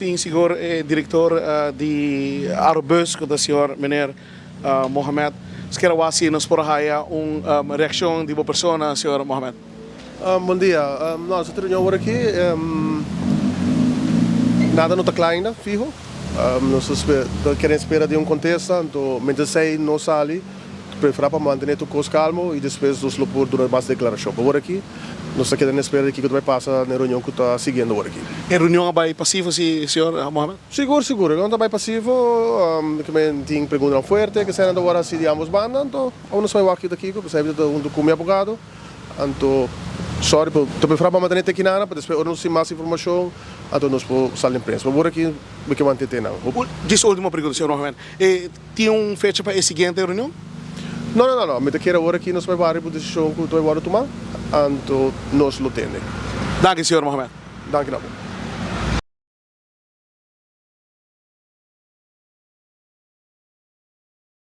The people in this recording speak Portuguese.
Sim, senhor diretor de Arbus, que o senhor meneer Mohamed, Skerawasi nos porahaya reação de uma pessoa, senhor Mohamed. Bom dia. Nós estamos aqui. Nada não está claro ainda, fijo. Nós queremos esperar de contexto, então, mientras sei não sai, preferir para manter o coisa calmo e depois nos lopor durante mais declaração. Por aqui, nós estamos querendo esperar que vai passar na reunião que está seguindo agora aqui. A reunião vai passiva, senhor Mohamed? Seguro. Não vai passivo, que me tem perguntas forte, que sendo agora se de ambos bandas, então, nós vamos aqui daqui, que percebe com meu advogado, então, sorry, estou preferir para manter aqui nada, para depois não se mais informação, então nós podemos sair na imprensa. Por aqui, me que manter não. Diz a última pergunta, senhor Mohamed. Tem fecha para a seguinte reunião? Não. Me quero agora aqui nós vamos para a decisão que estou agora tomar, então nós lo temos. Danke, senhor Mohamed. Danke, não.